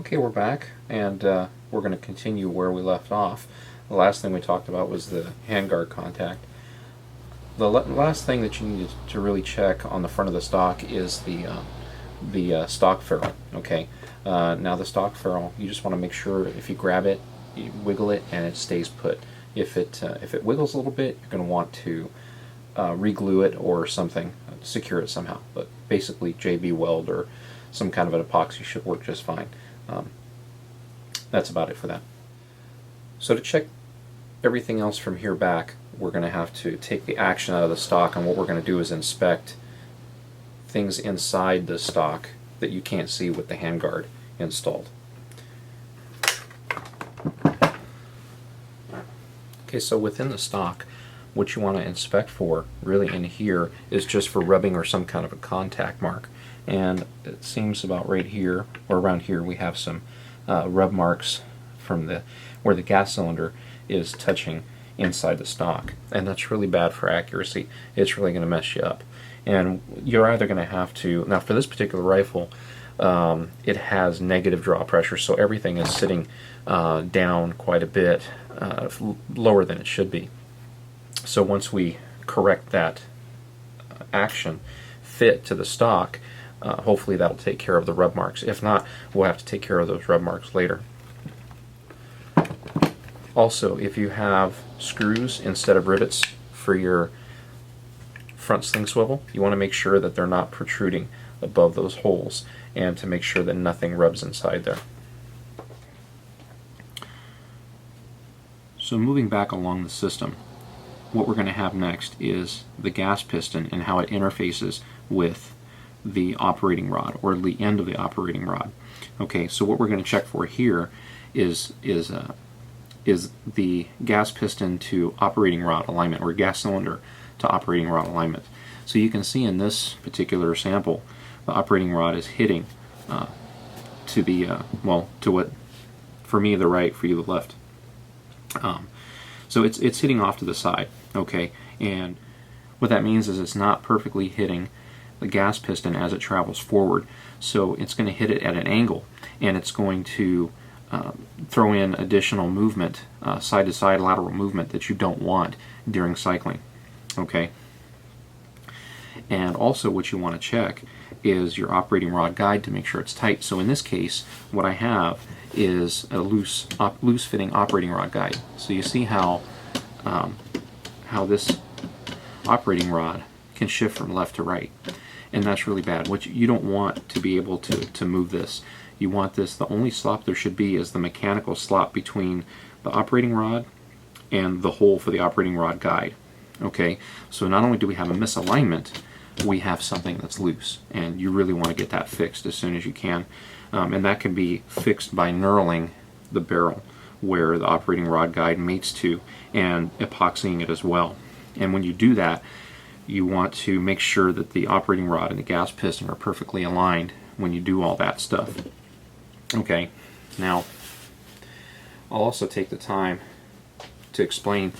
Okay, we're back, and we're going to continue where we left off. The last thing we talked about was the handguard contact. The last thing that you need to really check on the front of the stock is the stock ferrule. Okay, now the stock ferrule, you just want to make sure if you grab it, you wiggle it, and it stays put. If it wiggles a little bit, you're going to want to re-glue it or something, secure it somehow. But basically, JB Weld or some kind of an epoxy should work just fine. That's about it for that. So to check everything else from here back, we're going to have to take the action out of the stock, and what we're going to do is inspect things inside the stock that you can't see with the handguard installed. Okay, so within the stock, what you want to inspect for really in here is just for rubbing or some kind of a contact mark. And it seems about right here or around here we have some rub marks from where the gas cylinder is touching inside the stock, and that's really bad for accuracy. It's really going to mess you up, and you're either going to have to, now for this particular rifle, it has negative draw pressure, so everything is sitting down quite a bit lower than it should be. So once we correct that action fit to the stock, hopefully that'll take care of the rub marks. If not, we'll have to take care of those rub marks later. Also, if you have screws instead of rivets for your front sling swivel, you want to make sure that they're not protruding above those holes, and to make sure that nothing rubs inside there. So moving back along the system, what we're going to have next is the gas piston and how it interfaces with the operating rod, or the end of the operating rod. Okay, so what we're going to check for here is the gas piston to operating rod alignment, or gas cylinder to operating rod alignment. So you can see in this particular sample, the operating rod is hitting to the to what, for me the right, for you the left. So it's hitting off to the side. Okay, and what that means is it's not perfectly hitting the gas piston as it travels forward, so it's going to hit it at an angle, and it's going to throw in additional movement, side to side lateral movement, that you don't want during cycling. Okay, and also what you want to check is your operating rod guide to make sure it's tight. So in this case, what I have is a loose fitting operating rod guide. So you see how this operating rod can shift from left to right, and that's really bad. What you don't want to be able to move this. You want this, the only slop there should be is the mechanical slop between the operating rod and the hole for the operating rod guide. Okay, so not only do we have a misalignment, we have something that's loose, and you really want to get that fixed as soon as you can. And that can be fixed by knurling the barrel where the operating rod guide mates to, and epoxying it as well. And when you do that, you want to make sure that the operating rod and the gas piston are perfectly aligned when you do all that stuff. Okay, now I'll also take the time to explain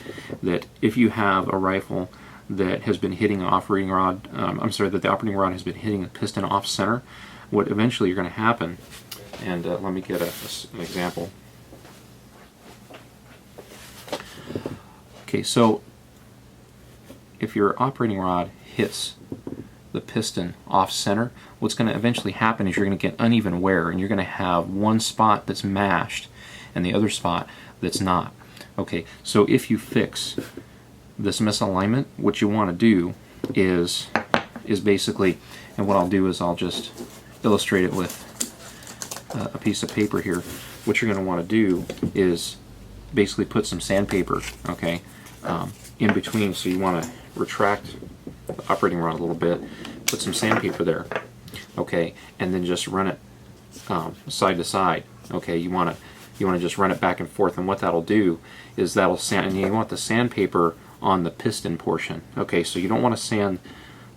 that if you have a rifle that has been hitting an operating rod, that the operating rod has been hitting the piston off center, what eventually you're going to happen, and let me get an example. Okay, so if your operating rod hits the piston off center, what's going to eventually happen is you're going to get uneven wear, and you're going to have one spot that's mashed and the other spot that's not. Okay, so if you fix this misalignment, what you want to do is basically, and what I'll do is I'll just illustrate it with a piece of paper here. What you're going to want to do is basically put some sandpaper, okay, in between. So you want to retract the operating rod a little bit, put some sandpaper there, okay, and then just run it side to side. Okay, you want to just run it back and forth, and what that'll do is that'll sand, and you want the sandpaper on the piston portion. Okay, so you don't want to sand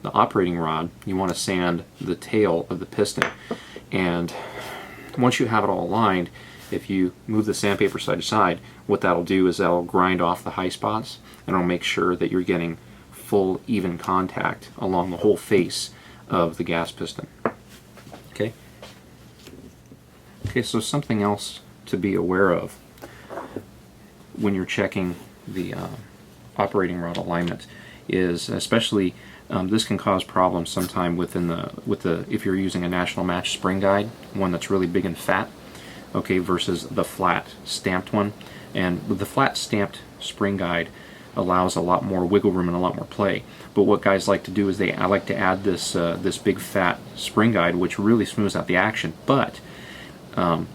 the operating rod, you want to sand the tail of the piston. And once you have it all aligned, if you move the sandpaper side to side, what that'll do is that'll grind off the high spots, and it'll make sure that you're getting full even contact along the whole face of the gas piston. Okay. Okay, so something else to be aware of when you're checking the operating rod alignment is, especially this can cause problems sometime with the if you're using a National Match spring guide, one that's really big and fat, okay, versus the flat stamped one. And with the flat stamped spring guide allows a lot more wiggle room and a lot more play. But what guys like to do is I like to add this this big fat spring guide, which really smooths out the action. But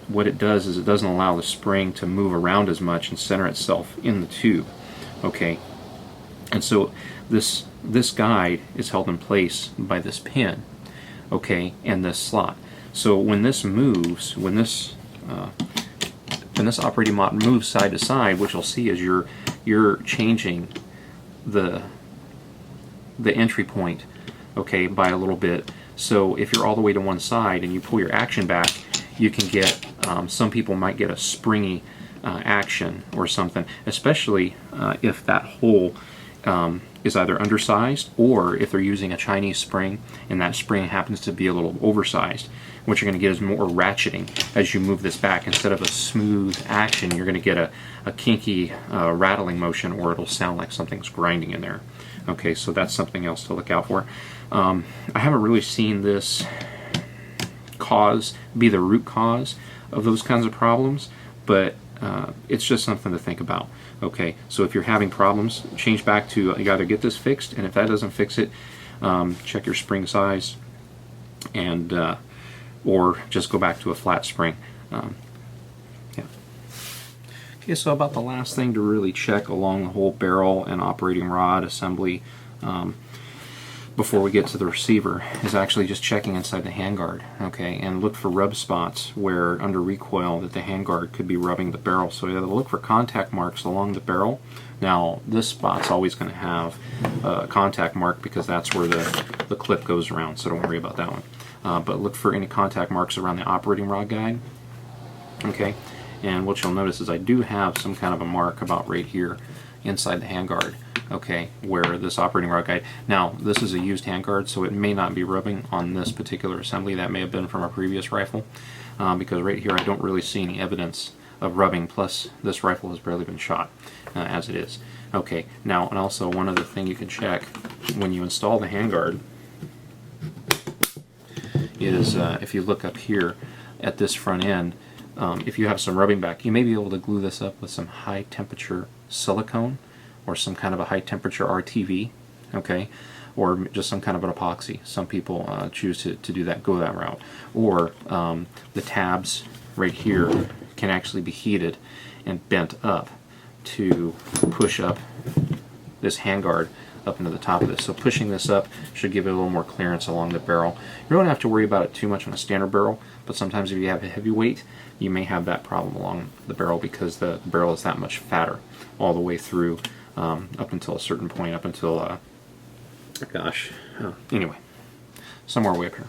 what it does is it doesn't allow the spring to move around as much and center itself in the tube. Okay, and so this guide is held in place by this pin, okay, and this slot. So when this moves, when this operating rod moves side to side, what you'll see is you're changing the entry point, okay, by a little bit. So if you're all the way to one side and you pull your action back, you can get, some people might get a springy action or something, especially if that hole is either undersized, or if they're using a Chinese spring and that spring happens to be a little oversized. What you're going to get is more ratcheting as you move this back. Instead of a smooth action, you're going to get a kinky rattling motion, or it'll sound like something's grinding in there. Okay, so that's something else to look out for. I haven't really seen this be the root cause of those kinds of problems, but it's just something to think about. Okay, so if you're having problems, change back to, you either get this fixed, and if that doesn't fix it, check your spring size, and or just go back to a flat spring. Yeah. Okay, so about the last thing to really check along the whole barrel and operating rod assembly before we get to the receiver is actually just checking inside the handguard, okay, and look for rub spots where under recoil that the handguard could be rubbing the barrel. So you have to look for contact marks along the barrel. Now this spot's always going to have a contact mark because that's where the clip goes around, so don't worry about that one. But look for any contact marks around the operating rod guide, okay, and what you'll notice is I do have some kind of a mark about right here inside the handguard, okay, where this operating rod guide. Now this is a used handguard, so it may not be rubbing on this particular assembly. That may have been from a previous rifle, because right here I don't really see any evidence of rubbing, plus this rifle has barely been shot as it is. Okay, now, and also one other thing you can check when you install the handguard is if you look up here at this front end, if you have some rubbing back, you may be able to glue this up with some high temperature silicone or some kind of a high temperature RTV, okay, or just some kind of an epoxy. Some people choose to do that, go that route. Or the tabs right here can actually be heated and bent up to push up this handguard up into the top of this. So pushing this up should give it a little more clearance along the barrel. You don't have to worry about it too much on a standard barrel, but sometimes if you have a heavy weight, you may have that problem along the barrel because the barrel is that much fatter all the way through up until a certain point, up until, anyway, somewhere way up here.